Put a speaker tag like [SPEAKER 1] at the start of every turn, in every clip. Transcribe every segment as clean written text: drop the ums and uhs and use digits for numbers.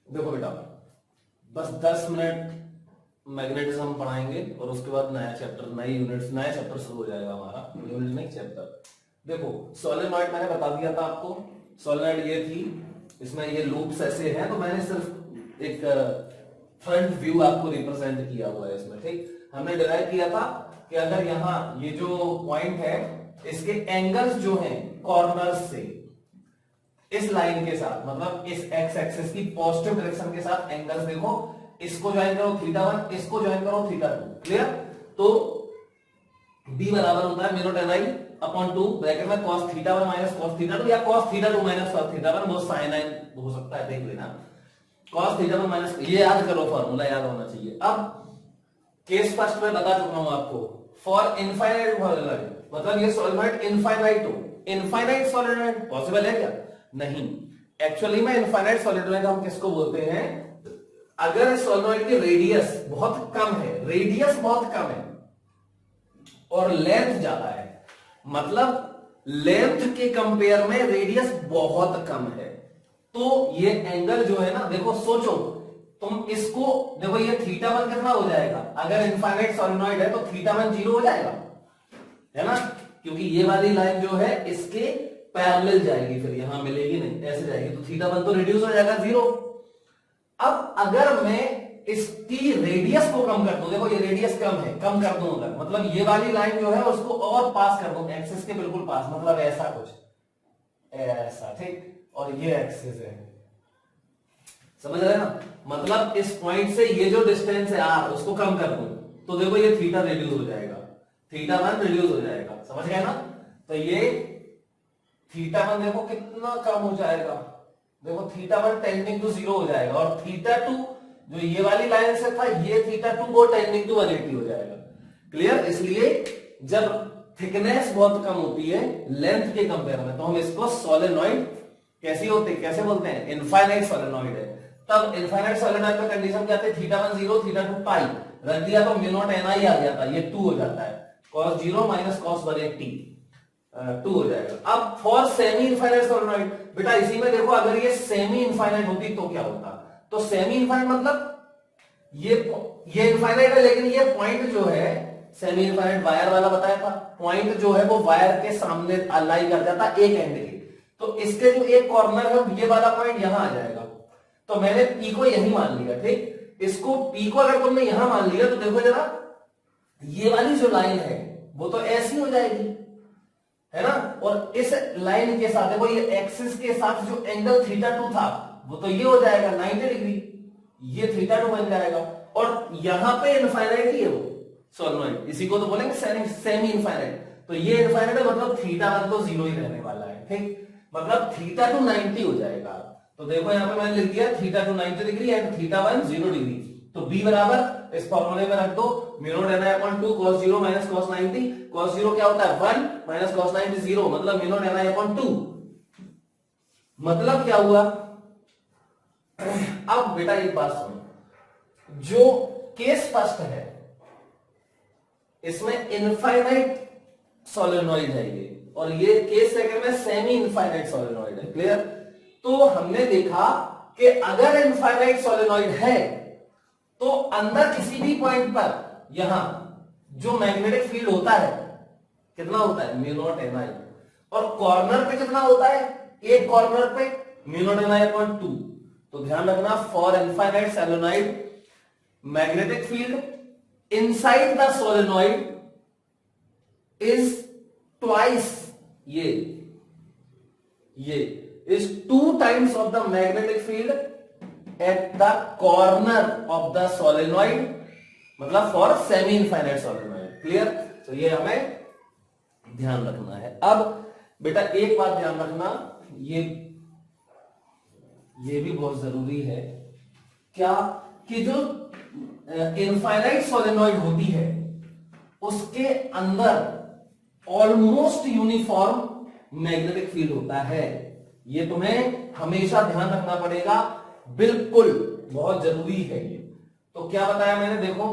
[SPEAKER 1] देखो बेटा, बस 10 मिनट मैग्नेटिज्म हम पढ़ाएंगे और उसके बाद नया चैप्टर, नया चैप्टर शुरू हो जाएगा हमारा। यूनिट नहीं, चैप्टर। देखो सोलेनॉइड मैंने बता दिया था आपको। सोलेनॉइड ये थी, इसमें ये लूप्स ऐसे हैं, तो मैंने सिर्फ एक फ्रंट व्यू आपको रिप्रेजेंट किया हुआ है इसमें। ठीक, हमने डिराइव किया था कि अगर यहाँ ये जो पॉइंट है इसके एंगल्स जो हैं कॉर्नर्स से इस लाइन के साथ, मतलब इस एक्स एक्सिस की पॉजिटिव डायरेक्शन के साथ एंगल्स देखो, इसको ज्वाइन करो θ1, इसको ज्वाइन करो θ2। क्लियर? तो B बराबर होता है mu naught Ni upon 2 bracket में cos θ1 माइनस cos θ2 या cos θ2 माइनस cos θ1, वो sin हो सकता है, देख लेना। cos θ1 माइनस, ये याद करो, फॉर्मूला याद होना चाहिए। अब केस फर्स्ट में बता चुका हूं आपको, फॉर इनफाइनाइट सॉलिनॉइड, मतलब ये सॉलिनॉइड इनफाइनाइट हो। इनफाइनाइट सॉलिनॉइड पॉसिबल है क्या? नहीं। एक्चुअली में इनफाइनाइट सॉलिनॉइड हम किसको बोलते हैं? अगर सॉलिनॉइड की रेडियस बहुत कम है, रेडियस बहुत कम है और लेंथ ज्यादा है, मतलब लेंथ के कंपेयर में रेडियस बहुत कम है, तो ये एंगल जो है ना, देखो सोचो तुम इसको, देखो ये θ1 कितना हो जाएगा? अगर इनफाइनाइट सॉलिनॉइड है तो θ1 0 हो जाएगा, है ना, क्योंकि ये वाली लाइन जो है इसके पैरेलल जाएगी, फिर यहां मिलेगी नहीं, ऐसे जाएगी, तो θ1 तो रिड्यूस हो जाएगा 0। अब अगर मैं इसकी रेडियस को कम कर दूं, देखो ये रेडियस कम है, कम कर दूं अगर, मतलब ये वाली लाइन जो है उसको और पास कर दूं एक्सिस के बिल्कुल पास, मतलब ऐसा कुछ, ऐसा, ठीक, और ये एक्सिस है, समझ रहे हैं ना? मतलब इस पॉइंट से ये जो डिस्टेंस है r, उसको कम कर दूं तो देखो ये θ रिड्यूस हो जाएगा, θ1 रिड्यूस हो जाएगा, समझ गए ना? तो ये θ1 देखो कितना कम हो जाएगा, देखो θ1 टेंडिंग टू 0 हो जाएगा, और θ2 जो ये वाली लाइन से था, ये θ2 वो टेंडिंग टू 180 हो जाएगा। क्लियर? इसलिए जब थिकनेस बहुत कम होती है लेंथ के कंपेयर में, तो हम इसको सोलेनॉइड कैसे बोलते हैं? इनफाइनाइट सोलेनॉइड है। तब इनफाइनाइट सोलेनॉइड में कंडीशन क्या थी? θ1 0, θ2 पाई, रख दिया तो म्यू नॉट Ni आ गया था, ये 2 हो जाता है, cos 0 माइनस cos 180 2 हो जाएगा। अब फॉर सेमी इनफाइनाइट सोलेनॉइड, बेटा इसी में देखो, अगर ये सेमी इनफाइनाइट होती तो क्या होता? तो सेमी इनफाइनाइट मतलब ये इनफाइनाइट है, लेकिन ये पॉइंट जो है सेमी इनफाइनाइट वायर वाला बताया था, पॉइंट जो है वो वायर के सामने अलाई कर जाता एक एंड के, तो इसके जो एक कॉर्नर है ये वाला पॉइंट यहां आ जाएगा, तो मैंने पी को यही मान लिया, ठीक। इसको पी को अगर तुमने यहां मान लिया तो देखो जरा, ये वाली जो लाइन है वो तो ऐसी हो जाएगी, है ना, और इस लाइन के साथ देखो ये एक्सिस के साथ जो एंगल θ2 था वो तो ये हो जाएगा 90 डिग्री, ये θ2 बन जाएगा, और यहां पे इनफाइनाइट ही है वो सोलेनॉइड, इसी को तो बोलेंगे सेमी इनफाइनाइट। तो ये इनफाइनाइट है, मतलब θ1 तो 0 ही रहने वाला है, ठीक, मतलब θ2 90 हो जाएगा। तो देखो यहां पे मैंने लिख दिया θ2 90 डिग्री एंड θ1 0 डिग्री, तो b बराबर इस फॉर्मूले में रख दो, mu naught Ni upon 2 cos 0 minus cos 90, cos 0 क्या होता है 1 माइनस cos 90 0, मतलब म्यू नॉट Ni अपॉन 2, मतलब क्या हुआ? अब बेटा एक बात सुनो, जो केस फर्स्ट है इसमें इनफाइनाइट सोलेनॉइड है ये, और ये केस सेकंड में सेमी इनफाइनाइट सोलेनॉइड है। क्लियर? तो हमने देखा कि अगर इनफाइनाइट सोलेनॉइड है तो अंदर किसी भी पॉइंट पर यहां जो मैग्नेटिक फील्ड होता है कितना होता है? म्यू नॉट Ni, और कॉर्नर पे कितना होता है? एक कॉर्नर पे म्यू नॉट Ni अपॉन 2। तो ध्यान रखना, for infinite solenoid magnetic field inside the solenoid is twice, ये is 2 times of the magnetic field at the corner of the solenoid, मतलब for semi infinite solenoid। Clear? तो ये हमें ध्यान रखना है। अब बेटा एक बात ध्यान रखना, ये भी बहुत जरूरी है, क्या कि जो इनफाइनाइट सोलेनॉइड होती है उसके अंदर ऑलमोस्ट यूनिफॉर्म मैग्नेटिक फील्ड होता है, ये तुम्हें हमेशा ध्यान रखना पड़ेगा, बिल्कुल बहुत जरूरी है ये। तो क्या बताया मैंने, देखो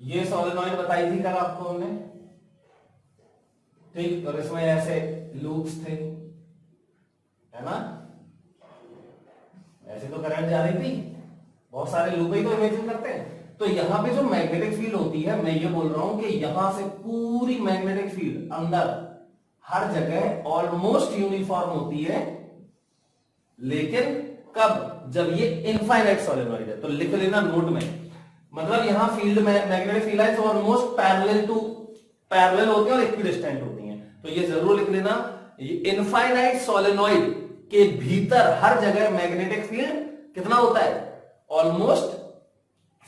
[SPEAKER 1] ये सोलेनॉइड बताई थी कल आपको हमने, ठीक, और इसमें ऐसे लूप्स थे, है ना, ऐसे तो तो करंट जा रही थी, बहुत सारे लूप ही तो इमेजिन करते हैं। तो यहां पे जो मैग्नेटिक फील्ड होती है, मैं ये बोल रहा हूं कि यहां से पूरी मैग्नेटिक फील्ड अंदर हर जगह ऑलमोस्ट यूनिफॉर्म होती है, लेकिन कब? जब ये इनफाइनाइट सोलेनॉइड है। तो लिख लेना नोट में, मतलब यहां फील्ड में मैग्नेटिक फील्ड है ऑलमोस्ट पैरेलल होती है और इक्विडिस्टेंट होती है। तो ये जरूर लिख लेना, इनफाइनाइट सोलेनॉइड के भीतर हर जगह मैग्नेटिक फील्ड कितना होता है? Almost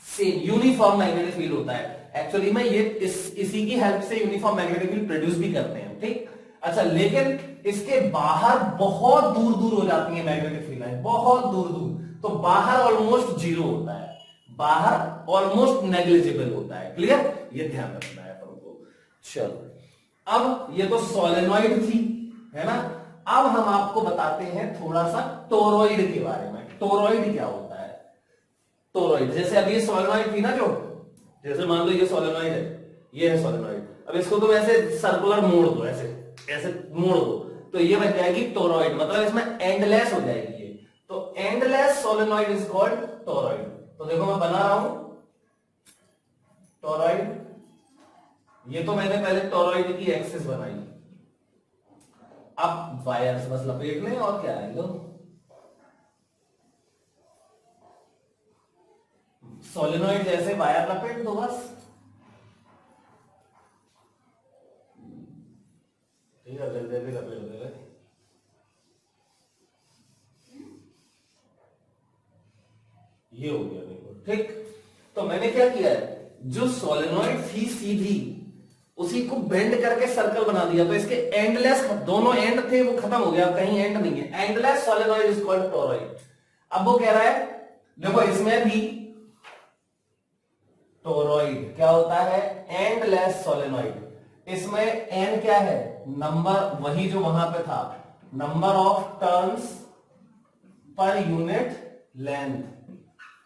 [SPEAKER 1] same uniform magnetic field होता है। एक्चुअली में ये इसी की हेल्प से यूनिफॉर्म मैग्नेटिक फील्ड प्रोड्यूस भी करते हैं, ठीक। अच्छा, लेकिन इसके बाहर बहुत दूर दूर हो जाती है मैग्नेटिक फील्ड लाइन, बहुत दूर दूर। तो बाहर ऑलमोस्ट जीरो होता है, बाहर ऑलमोस्ट नेग्लिजिबल होता है। क्लियर? ये ध्यान रखना है अपन को। चलो, अब ये तो सोलेनॉइड थी, है ना। अब हम आपको बताते हैं थोड़ा सा टोरॉइड के बारे में। टोरॉइड क्या होता है? टोरॉइड, जैसे अब ये सोलेनॉइड थी ना, जो जैसे मान लो ये सोलेनॉइड है, ये है सोलेनॉइड। अब इसको तुम ऐसे सर्कुलर मोड़ दो, ऐसे ऐसे मोड़ दो, तो ये बन जाएगी टोरॉइड, मतलब इसमें एंडलेस हो जाएगी ये। तो endless solenoid is called toroid. तो देखो मैं बना रहा हूं टोरॉइड, ये तो मैंने पहले टोरॉइड की एक्सिस बनाई। अब वायर्स बस लपेट लें और क्या है, लो सोलेनॉइड जैसे वायर लपेट दो बस, ठीक है। जल्दी जल्दी लपेट दे रहे, ये हो गया देखो, ठीक। तो मैंने क्या किया है, जो सोलेनॉइड थी सीधी, उसी को बेंड करके सर्कल बना दिया। तो इसके एंडलेस, दोनों एंड थे वो खत्म हो गया, कहीं एंड नहीं है। Endless solenoid is called toroid. अब वो कह रहा है, देखो इसमें भी टोरॉइड क्या होता है? Endless solenoid. इसमें एन क्या है? नंबर, वही जो वहां पे था, number of turns per unit length.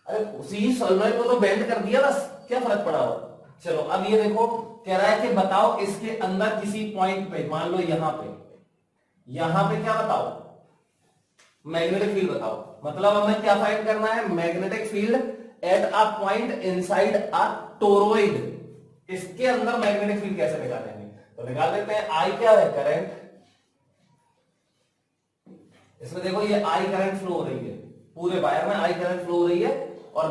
[SPEAKER 1] अरे उसी सोलेनॉइड को तो बेंड कर दिया, बस क्या फर्क पड़ा हो। चलो अब ये देखो, कह रहा है कि बताओ इसके अंदर किसी पॉइंट पे, मान लो यहां पे क्या बताओ? मैग्नेटिक फील्ड बताओ। मतलब हमें क्या फाइंड करना है? Magnetic field at a point inside a toroid. इसके अंदर मैग्नेटिक फील्ड कैसे निकालेंगे? तो निकाल देते हैं। आई क्या है? करंट। इसमें देखो ये आई करंट फ्लो हो रही है, पूरे वायर में आई करंट फ्लो हो रही है, और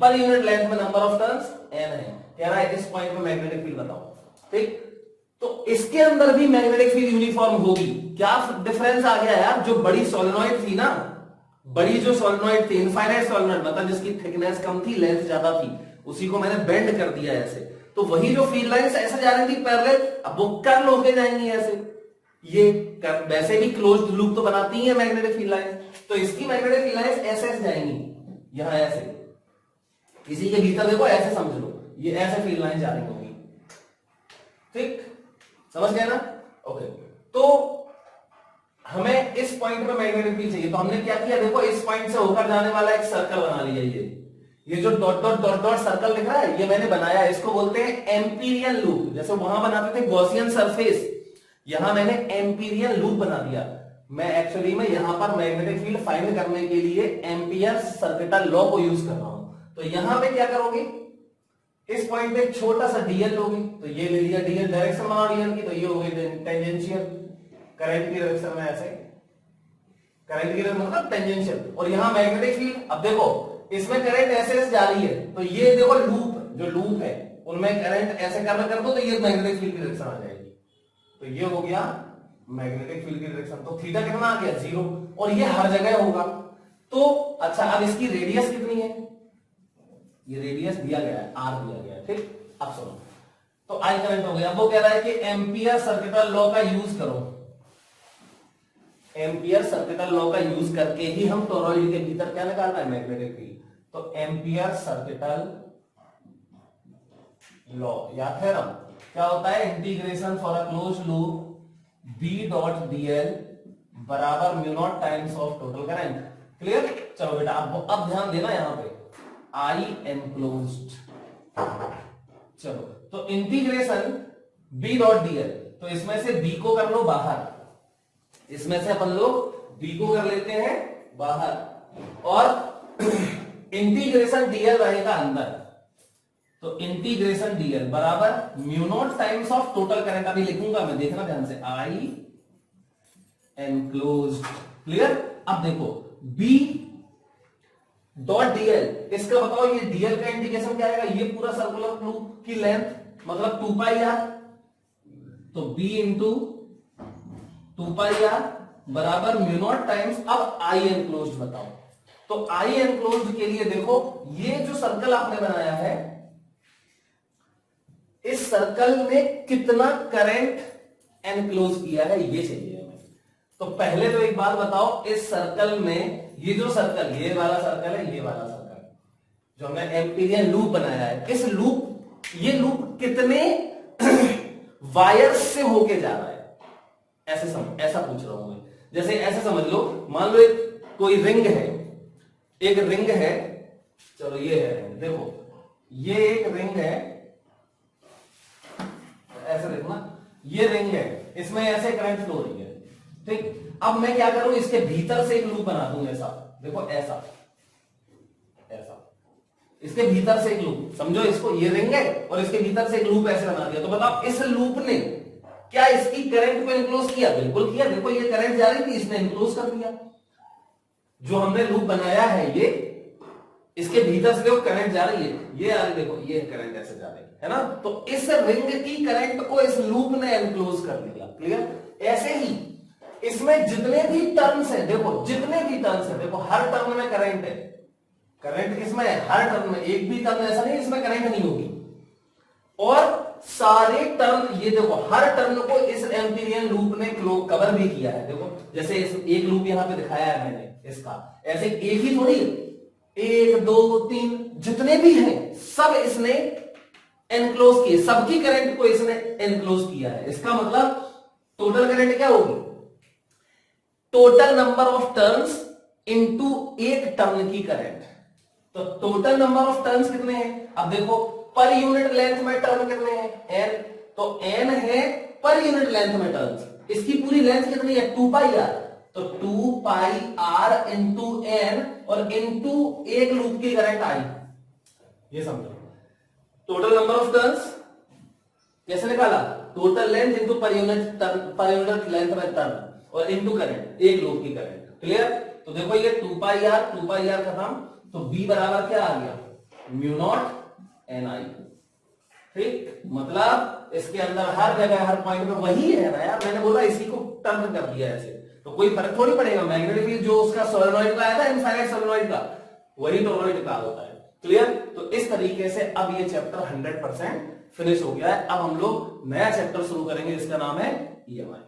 [SPEAKER 1] पर यूनिट लेंथ में नंबर ऑफ टर्न्स एन है। कह रहा है इस पॉइंट पे मैग्नेटिक फील्ड बताओ, ठीक। तो इसके अंदर भी मैग्नेटिक फील्ड यूनिफॉर्म होगी। क्या डिफरेंस आ गया यार? जो बड़ी सोलेनॉइड थी ना, बड़ी जो सोलेनॉइड थी, इनफाइनाइट सोलेनॉइड, मतलब जिसकी थिकनेस कम थी, लेंथ ज्यादा थी, उसी को मैंने बेंड कर दिया ऐसे। तो वही जो फील्ड लाइंस ऐसे जा रही थी पैरेलल, अब वो कर्ल होके जाएंगी ऐसे। ये वैसे भी क्लोज्ड लूप तो बनाती है मैग्नेटिक फील्ड लाइंस, तो इसकी मैग्नेटिक फील्ड लाइंस ऐसे जाएंगी, यहां ऐसे, इसी के भीतर देखो ऐसे समझ लो, ये ऐसे फील्ड लाइन जा रही होगी, ठीक। समझ गए ना? ओके। तो हमें इस पॉइंट पे मैग्नेटिक फील्ड चाहिए, तो हमने क्या किया? देखो इस पॉइंट से होकर जाने वाला एक सर्कल बना लिया। ये जो dot dot dot dot circle दिख रहा है, ये मैंने बनाया, इसको बोलते हैं एम्पीरियल लूप। जैसे वहां बनाते थे गॉसियन सरफेस, यहां मैंने एम्पीरियल लूप बना दिया। मैं एक्चुअली में यहां पर मैग्नेटिक फील्ड फाइंड करने के लिए एम्पियर सर्किटल लॉ को यूज कर रहा हूं। तो यहां पे क्या करोगे? इस पॉइंट पे छोटा सा डीएल लोगे, तो ये ले लिया डीएल, डायरेक्शन बना डीएल की, तो ये हो गई टेंजेंशियल, करंट की डायरेक्शन में ऐसे, करंट की डायरेक्शन मतलब टेंजेंशियल। और यहां मैग्नेटिक फील्ड, अब देखो इसमें करंट ऐसे जा रही है, तो ये देखो लूप, जो लूप है उनमें करंट ऐसे कर दो, तो ये मैग्नेटिक फील्ड की डायरेक्शन आ जाएगी। तो ये हो गया मैग्नेटिक फील्ड की डायरेक्शन। तो थीटा कितना आ गया? 0, और ये हर जगह होगा। तो अच्छा, अब इसकी रेडियस कितनी है? ये रेडियस दिया गया है, आर दिया गया है, ठीक। अब सुनो, तो आई करंट हो गया। अब वो कह रहा है कि एम्पियर सर्किटल लॉ का यूज करो। एम्पियर सर्किटल लॉ का यूज करके ही हम टोरॉइड के भीतर क्या निकालना है? Magnetic field. तो एम्पियर सर्किटल लॉ या थ्योरम क्या होता है? Integration for a closed loop B dot dl बराबर mu naught times of total current. Clear? चलो बेटा, अब ध्यान देना यहां पे, I enclosed। चलो, तो इंटीग्रेशन B डॉट dl, तो इसमें से B को कर लो बाहर, इसमें से अपन लोग B को कर लेते हैं बाहर, और इंटीग्रेशन डीएल रहेगा अंदर, तो इंटीग्रेशन डीएल बराबर mu naught times of total current, अभी लिखूंगा मैं, देखना ध्यान से, आई एनक्लोज्ड। क्लियर? अब देखो बी डॉट डीएल, इसका बताओ ये डीएल का इंटीग्रेशन क्या आएगा, ये पूरा सर्कुलर लूप की लेंथ मतलब 2 पाई आर, तो b इंटू 2 पाई आर बराबर म्यू नॉट टाइम्स, अब आई एनक्लोज्ड बताओ, तो आई एनक्लोज्ड के लिए देखो ये जो सर्कल आपने बनाया है, इस सर्कल में कितना करंट एनक्लोज किया है ये चाहिए हमें। तो पहले तो एक बात बताओ, इस सर्कल में ये जो सर्कल, ये वाला सर्कल है, ये वाला सर्कल जो हमने एम्पीरियन लूप बनाया है, इस लूप, ये लूप कितने वायर्स से होके जा रहा है, ऐसा पूछ रहा हूं मैं। जैसे ऐसे समझ लो, मान लो एक कोई रिंग है, एक रिंग है, चलो ये है रिंग, देखो ये एक रिंग है, ऐसे देखना, ये रिंग है, इसमें ऐसे करंट फ्लो हो रही है, ठीक। अब मैं क्या करूं, इसके भीतर से एक लूप बना दूं, ऐसा देखो, ऐसा इसके भीतर से एक लूप, समझो इसको, ये रिंग है और इसके भीतर से एक लूप ऐसे बना दिया, तो बताओ इस लूप ने क्या इसकी करंट को इनक्लोज किया? बिल्कुल किया। देखो ये करंट जा रही थी, इसने इनक्लोज कर दिया। जो हमने लूप बनाया है ये, इसके भीतर से देखो करंट जा रही है, ये आ रही, देखो ये करंट ऐसे जा रही है ना, तो इस रिंग की करंट को इस लूप ने एनक्लोज कर दिया। क्लियर? ऐसे ही इसमें जितने भी टर्न्स है, देखो जितने भी टर्न्स है, देखो हर टर्न में करंट है, करंट किसमें है? हर टर्न में, एक भी टर्न ऐसा नहीं इसमें करंट नहीं होगी, और सारे टर्न, ये देखो हर टर्न को इस एम्पीरियन लूप ने कवर भी किया है। देखो जैसे इस एक लूप यहां पे दिखाया है मैंने इसका, ऐसे एक ही थोड़ी, 1 2 3 जितने भी हैं सब इसने एनक्लोज किए, सबकी करंट को इसने एनक्लोज किया है। इसका मतलब टोटल करंट क्या होगी? Total number of turns into एक टर्न की करंट। तो टोटल नंबर ऑफ टर्न्स कितने हैं? अब देखो पर यूनिट लेंथ में टर्न कितने हैं? n, तो n है पर यूनिट लेंथ में टर्न्स। इसकी पूरी लेंथ कितनी है? 2 पाई आर, तो 2 पाई आर इंटू n और इंटू एक लूप की करंट आई। ये समझो टोटल नंबर ऑफ टर्न्स कैसे निकाला? Total length into per unit length में टर्न और इंटू करंट, एक लूप की करंट। क्लियर? तो देखो ये 2 पाई आर खत्म, तो b बराबर क्या आ गया? म्यू नॉट एन आई। ठीक, मतलब इसके अंदर हर जगह हर पॉइंट पे वही है ना यार, मैंने बोला इसी को टर्न कर दिया ऐसे, तो कोई फर्क थोड़ी पड़ेगा। मैग्नेटिक फील्ड जो उसका सोलेनॉइड का आया था, इनफाइनाइट सोलेनॉइड का, वही टोरॉइड का होता है। क्लियर? तो इस तरीके से अब ये चैप्टर 100% फिनिश हो गया है। अब हम लोग नया चैप्टर शुरू करेंगे जिसका नाम है ईएमआई।